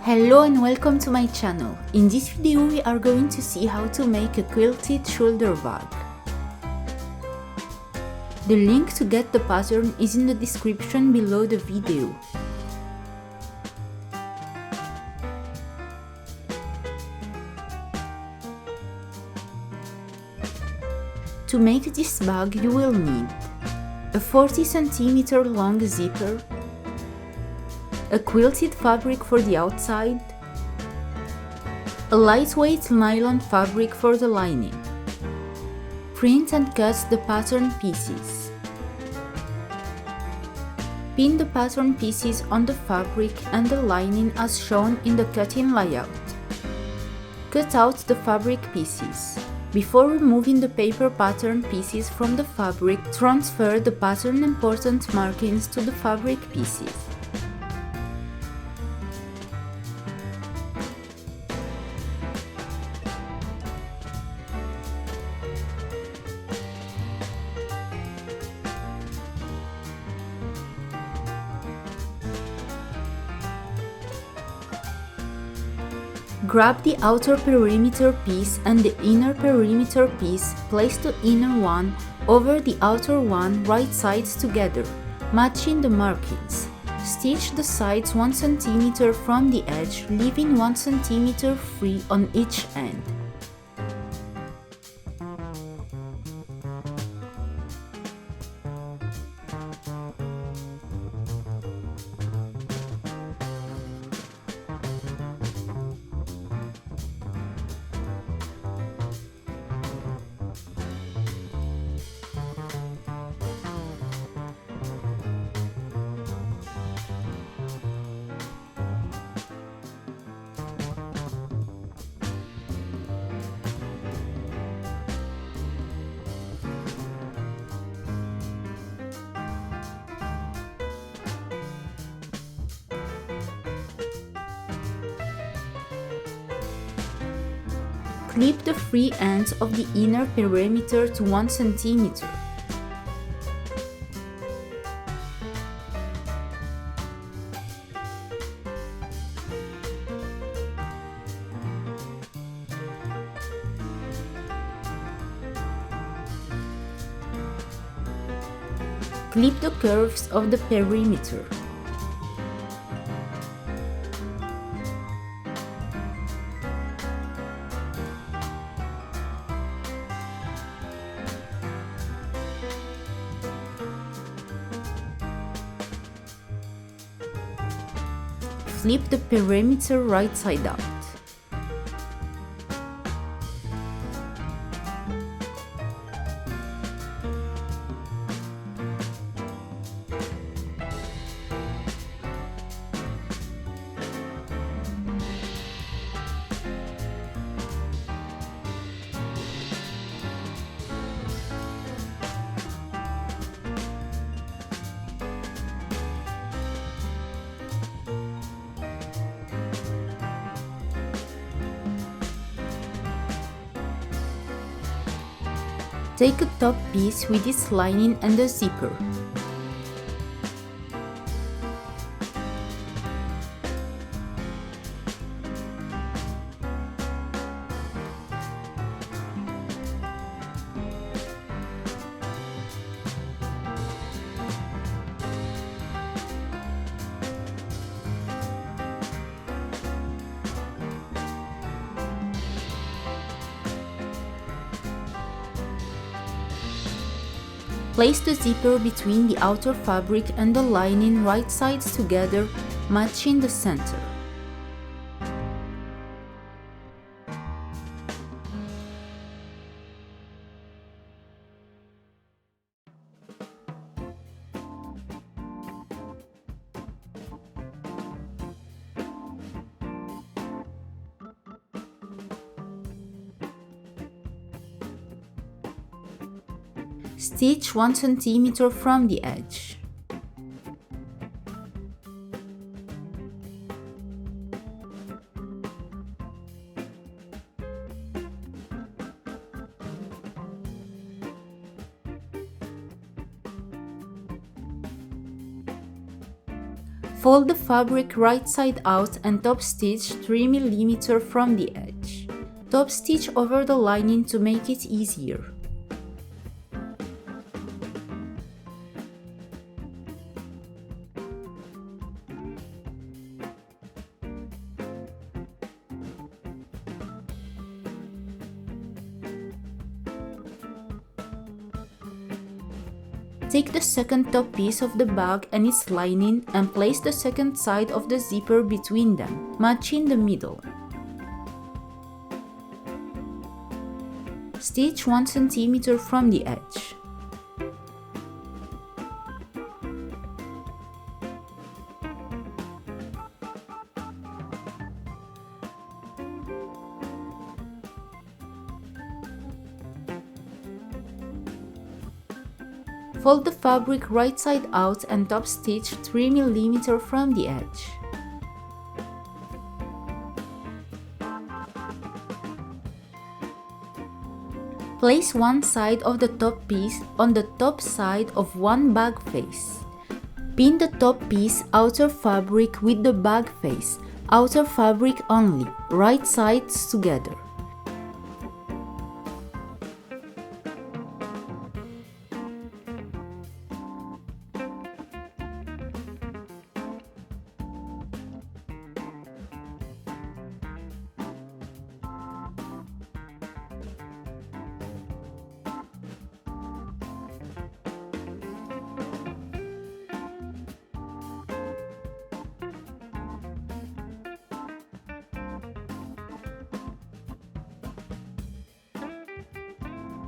Hello and welcome to my channel. In this video we are going to see how to make a quilted shoulder bag. The link to get the pattern is in the description below the video. To make this bag you will need a 40 cm long zipper, a quilted fabric for the outside, a lightweight nylon fabric for the lining. Print and cut the pattern pieces. Pin the pattern pieces on the fabric and the lining as shown in the cutting layout. Cut out the fabric pieces. Before removing the paper pattern pieces from the fabric, transfer the pattern important markings to the fabric pieces. Grab the outer perimeter piece and the inner perimeter piece, place the inner one over the outer one right sides together, matching the markings. Stitch the sides 1 cm from the edge, leaving 1 cm free on each end. Clip the free ends of the inner perimeter to 1 cm. Clip the curves of the perimeter. Flip the perimeter right side out. Take a top piece with its lining and a zipper. Place the zipper between the outer fabric and the lining right sides together, matching the center. Stitch 1 cm from the edge. Fold the fabric right side out and top stitch 3 mm from the edge. Top stitch over the lining to make it easier. Take the second top piece of the bag and its lining and place the second side of the zipper between them, matching the middle. Stitch 1 cm from the edge. Fold the fabric right side out and top stitch 3 mm from the edge. Place one side of the top piece on the top side of one bag face. Pin the top piece outer fabric with the bag face, outer fabric only, right sides together.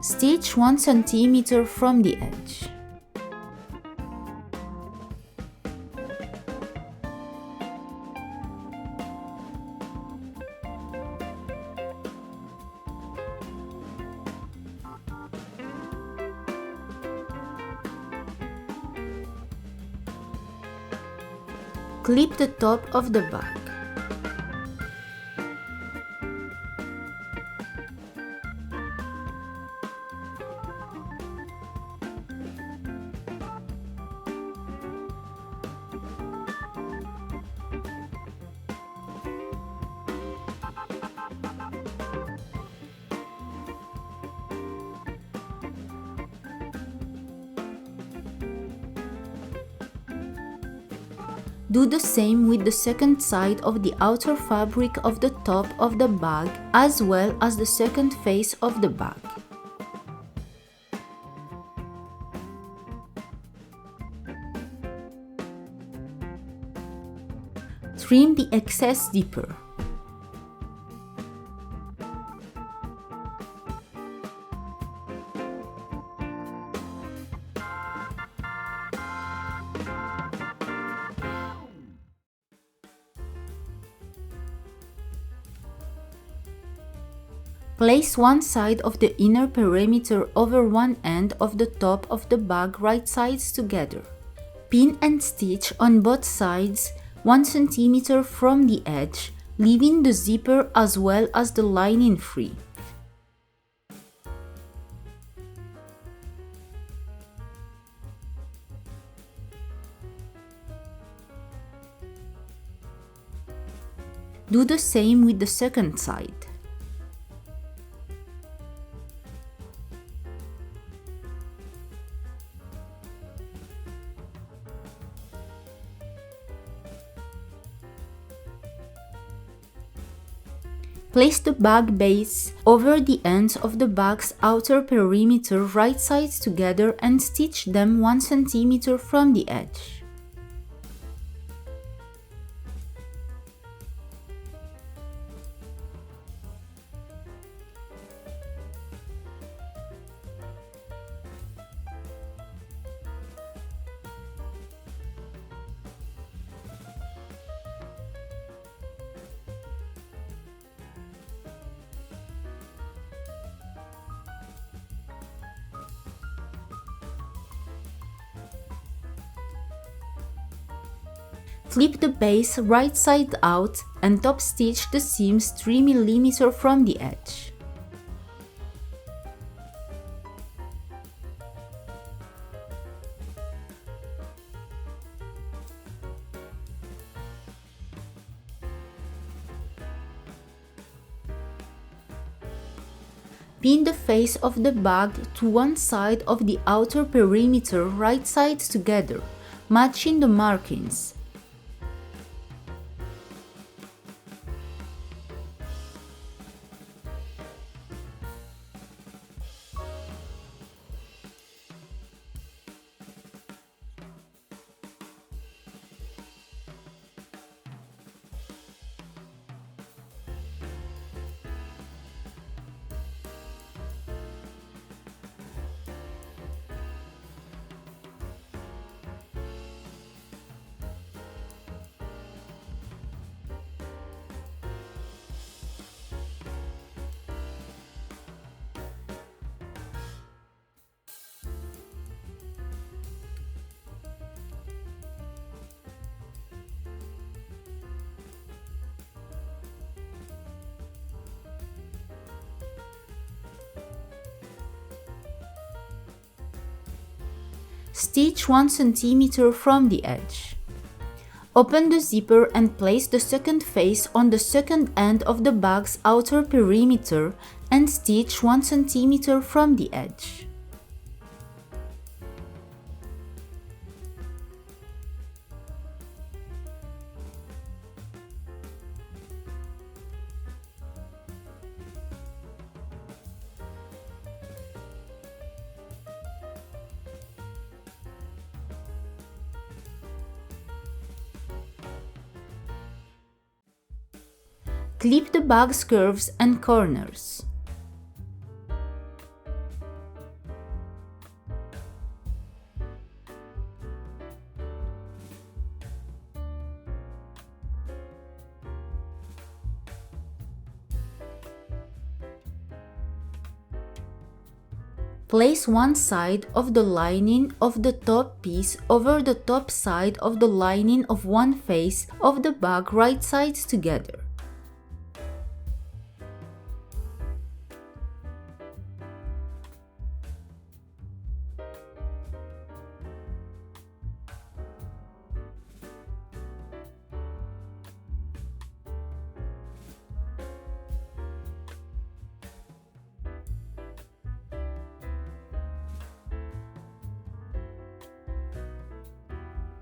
Stitch 1 cm from the edge. Clip the top of the bag. Do the same with the second side of the outer fabric of the top of the bag as well as the second face of the bag. Trim the excess zipper. Place one side of the inner perimeter over one end of the top of the bag right sides together. Pin and stitch on both sides 1 cm from the edge, leaving the zipper as well as the lining free. Do the same with the second side. Place the bag base over the ends of the bag's outer perimeter right sides together and stitch them 1 cm from the edge. Flip the base right side out and top stitch the seams 3 mm from the edge. Pin the face of the bag to one side of the outer perimeter, right sides together, matching the markings. Stitch 1 cm from the edge. Open the zipper and place the second face on the second end of the bag's outer perimeter and stitch 1 cm from the edge. Clip the bag's curves and corners. Place one side of the lining of the top piece over the top side of the lining of one face of the bag, right sides together.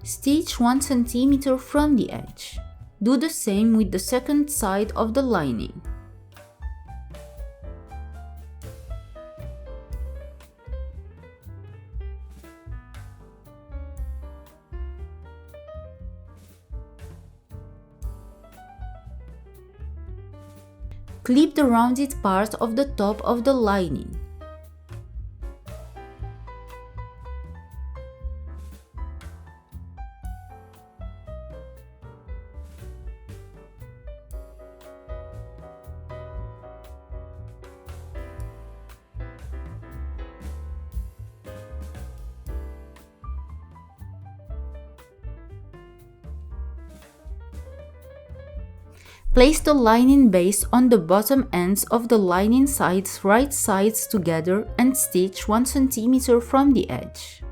Stitch 1 cm from the edge. Do the same with the second side of the lining. Clip the rounded part of the top of the lining. Place the lining base on the bottom ends of the lining sides, right sides together, and stitch 1 cm from the edge.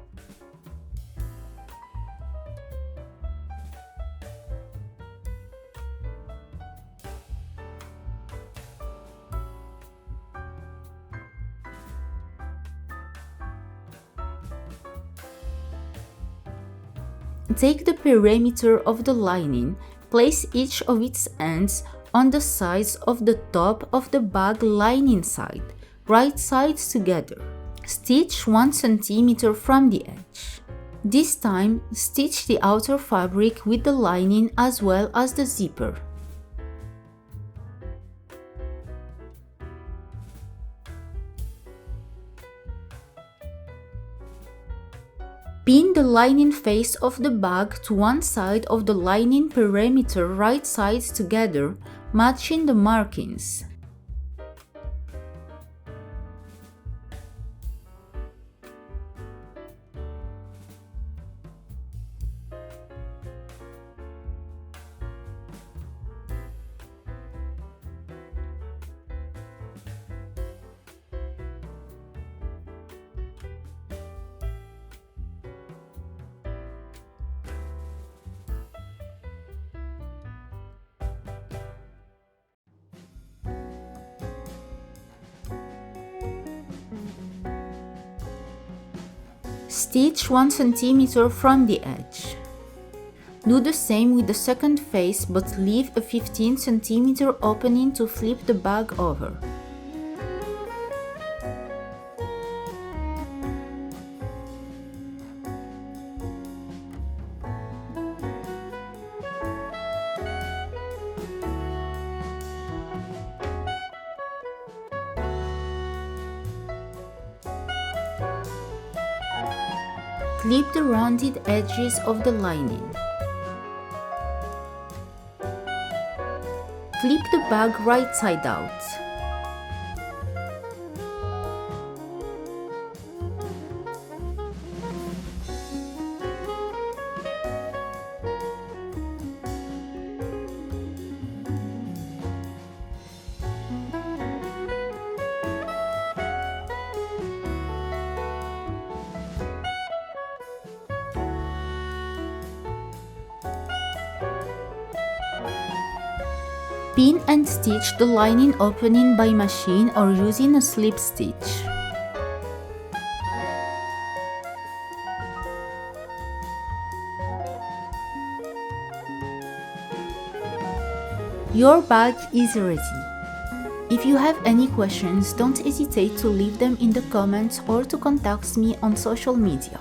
Take the perimeter of the lining. Place each of its ends on the sides of the top of the bag lining side, right sides together. Stitch 1 cm from the edge. This time, stitch the outer fabric with the lining as well as the zipper. Pin the lining face of the bag to one side of the lining perimeter, right sides together, matching the markings. Stitch 1 cm from the edge. Do the same with the second face, but leave a 15 cm opening to flip the bag over. Clip the rounded edges of the lining. Flip the bag right side out. Pin and stitch the lining opening by machine or using a slip stitch. Your bag is ready. If you have any questions, don't hesitate to leave them in the comments or to contact me on social media.